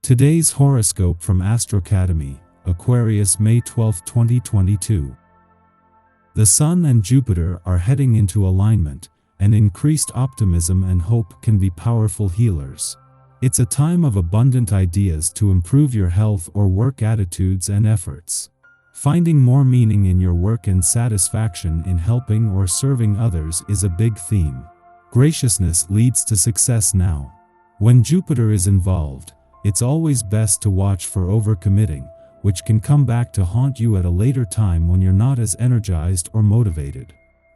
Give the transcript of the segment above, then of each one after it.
Today's horoscope from Astrocademy, Aquarius May 12, 2022. The Sun and Jupiter are heading into alignment, and increased optimism and hope can be powerful healers. It's a time of abundant ideas to improve your health or work attitudes and efforts. Finding more meaning in your work and satisfaction in helping or serving others is a big theme. Graciousness leads to success now. When Jupiter is involved, it's always best to watch for overcommitting, which can come back to haunt you at a later time when you're not as energized or motivated.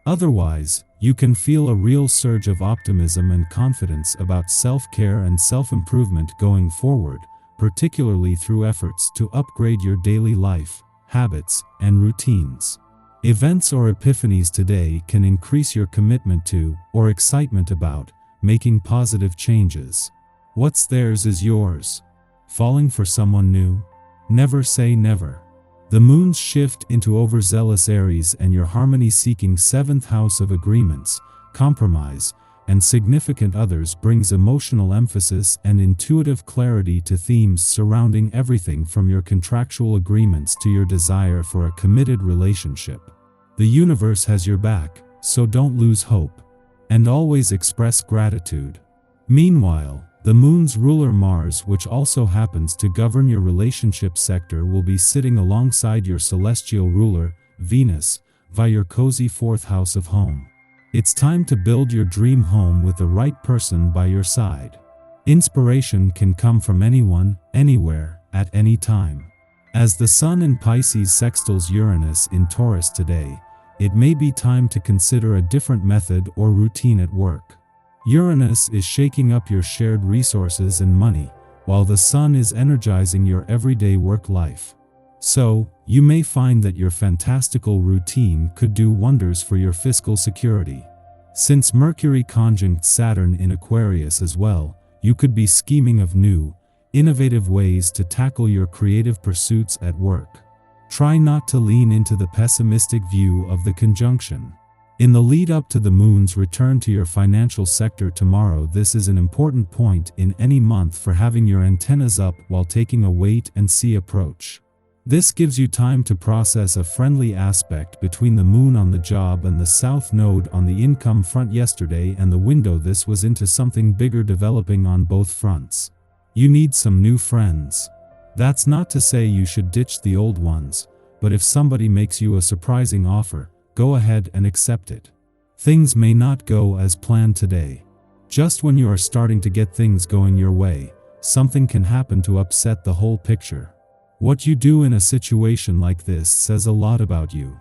Otherwise, you can feel a real surge of optimism and confidence about self-care and self-improvement going forward, particularly through efforts to upgrade your daily life, habits, and routines. Events or epiphanies today can increase your commitment to, or excitement about, making positive changes. What's theirs is yours. Falling for someone new? Never say never. The moon's shift into overzealous Aries and your harmony-seeking 7th house of agreements, compromise, and significant others brings emotional emphasis and intuitive clarity to themes surrounding everything from your contractual agreements to your desire for a committed relationship. The universe has your back, so don't lose hope. And always express gratitude. Meanwhile, the moon's ruler Mars, which also happens to govern your relationship sector, will be sitting alongside your celestial ruler, Venus, via your cozy 4th house of home. It's time to build your dream home with the right person by your side. Inspiration can come from anyone, anywhere, at any time. As the Sun in Pisces sextiles Uranus in Taurus today, it may be time to consider a different method or routine at work. Uranus is shaking up your shared resources and money, while the Sun is energizing your everyday work life. So, you may find that your fantastical routine could do wonders for your fiscal security. Since Mercury conjunct Saturn in Aquarius as well, you could be scheming of new, innovative ways to tackle your creative pursuits at work. Try not to lean into the pessimistic view of the conjunction. In the lead up to the moon's return to your financial sector tomorrow, this is an important point in any month for having your antennas up while taking a wait-and-see approach. This gives you time to process a friendly aspect between the moon on the job and the south node on the income front yesterday, and the window this was into something bigger developing on both fronts. You need some new friends. That's not to say you should ditch the old ones, but if somebody makes you a surprising offer, go ahead and accept it. Things may not go as planned today. Just when you are starting to get things going your way, something can happen to upset the whole picture. What you do in a situation like this says a lot about you.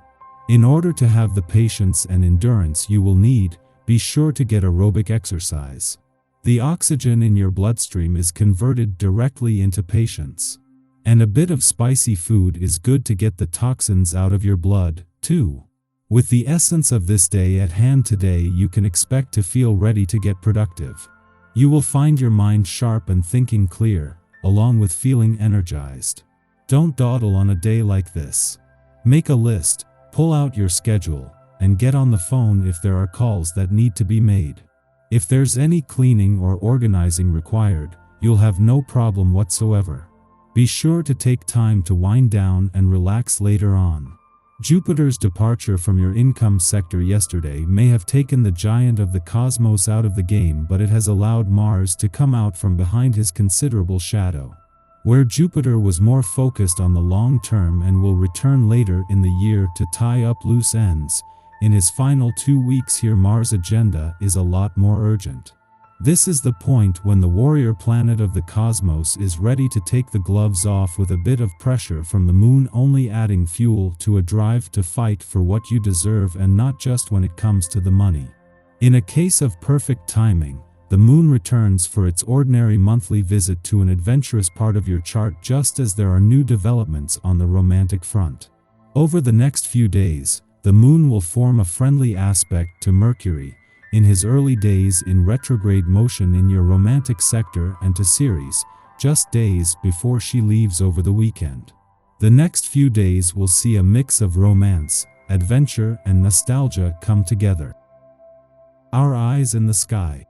In order to have the patience and endurance you will need, be sure to get aerobic exercise. The oxygen in your bloodstream is converted directly into patience. And a bit of spicy food is good to get the toxins out of your blood, too. With the essence of this day at hand today, you can expect to feel ready to get productive. You will find your mind sharp and thinking clear, along with feeling energized. Don't dawdle on a day like this. Make a list, pull out your schedule, and get on the phone if there are calls that need to be made. If there's any cleaning or organizing required, you'll have no problem whatsoever. Be sure to take time to wind down and relax later on. Jupiter's departure from your income sector yesterday may have taken the giant of the cosmos out of the game, but it has allowed Mars to come out from behind his considerable shadow. Where Jupiter was more focused on the long term and will return later in the year to tie up loose ends, in his final 2 weeks here Mars' agenda is a lot more urgent. This is the point when the warrior planet of the cosmos is ready to take the gloves off, with a bit of pressure from the moon only adding fuel to a drive to fight for what you deserve, and not just when it comes to the money. In a case of perfect timing, the moon returns for its ordinary monthly visit to an adventurous part of your chart just as there are new developments on the romantic front. Over the next few days, the moon will form a friendly aspect to Mercury, in his early days in retrograde motion in your romantic sector, and to Ceres, just days before she leaves over the weekend. The next few days will see a mix of romance, adventure, and nostalgia come together. Our eyes in the sky.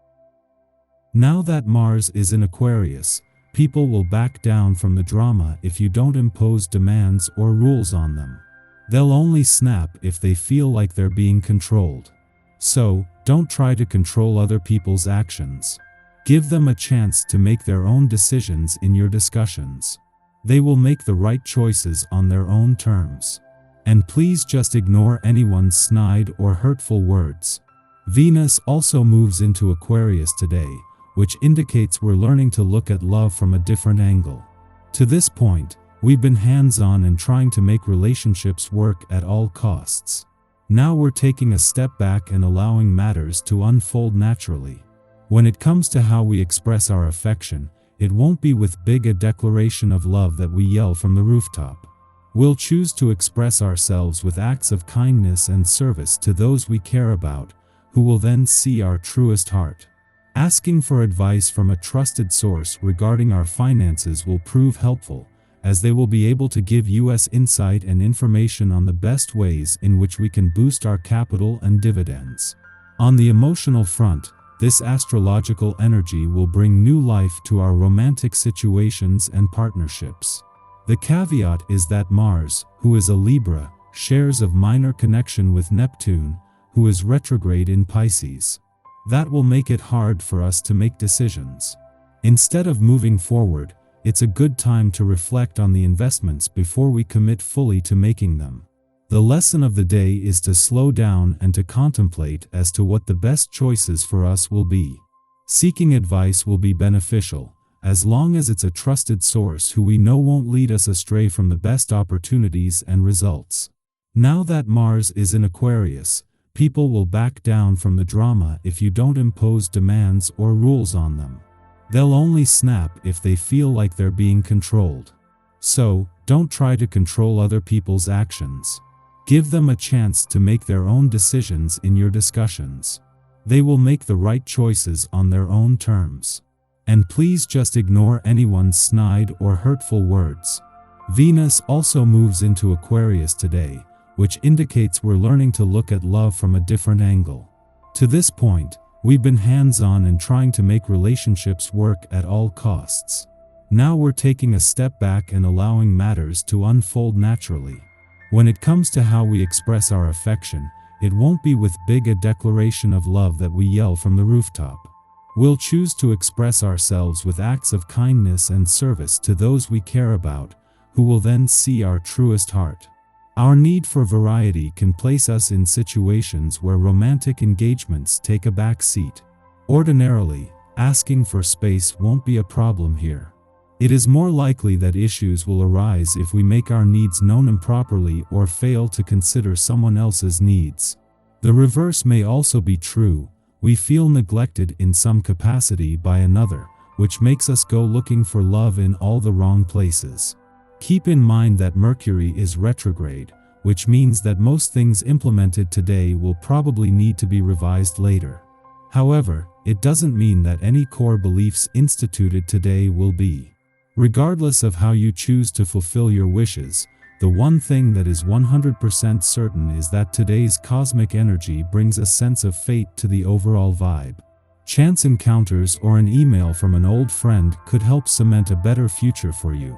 Now that Mars is in Aquarius, People will back down from the drama if you don't impose demands or rules on them. They'll only snap if they feel like they're being controlled. So, don't try to control other people's actions. Give them a chance to make their own decisions in your discussions. They will make the right choices on their own terms. And please just ignore anyone's snide or hurtful words. Venus also moves into Aquarius today, which indicates we're learning to look at love from a different angle. To this point, we've been hands-on and trying to make relationships work at all costs. Now we're taking a step back and allowing matters to unfold naturally. When it comes to how we express our affection, it won't be with big a declaration of love that we yell from the rooftop. We'll choose to express ourselves with acts of kindness and service to those we care about, who will then see our truest heart. Asking for advice from a trusted source regarding our finances will prove helpful, as they will be able to give us insight and information on the best ways in which we can boost our capital and dividends. On the emotional front, this astrological energy will bring new life to our romantic situations and partnerships. The caveat is that Mars, who is a Libra, shares a minor connection with Neptune, who is retrograde in Pisces. That will make it hard for us to make decisions. Instead of moving forward, it's a good time to reflect on the investments before we commit fully to making them. The lesson of the day is to slow down and to contemplate as to what the best choices for us will be. Seeking advice will be beneficial, as long as it's a trusted source who we know won't lead us astray from the best opportunities and results. Now that Mars is in Aquarius, people will back down from the drama if you don't impose demands or rules on them. They'll only snap if they feel like they're being controlled. So, don't try to control other people's actions. Give them a chance to make their own decisions in your discussions. They will make the right choices on their own terms. And please just ignore anyone's snide or hurtful words. Venus also moves into Aquarius today, which indicates we're learning to look at love from a different angle. To this point, we've been hands-on and trying to make relationships work at all costs. Now we're taking a step back and allowing matters to unfold naturally. When it comes to how we express our affection, it won't be with big a declaration of love that we yell from the rooftop. We'll choose to express ourselves with acts of kindness and service to those we care about, who will then see our truest heart. Our need for variety can place us in situations where romantic engagements take a back seat. Ordinarily, asking for space won't be a problem here. It is more likely that issues will arise if we make our needs known improperly or fail to consider someone else's needs. The reverse may also be true. We feel neglected in some capacity by another, which makes us go looking for love in all the wrong places. Keep in mind that Mercury is retrograde, which means that most things implemented today will probably need to be revised later. However, it doesn't mean that any core beliefs instituted today will be. Regardless of how you choose to fulfill your wishes, the one thing that is 100% certain is that today's cosmic energy brings a sense of fate to the overall vibe. Chance encounters or an email from an old friend could help cement a better future for you.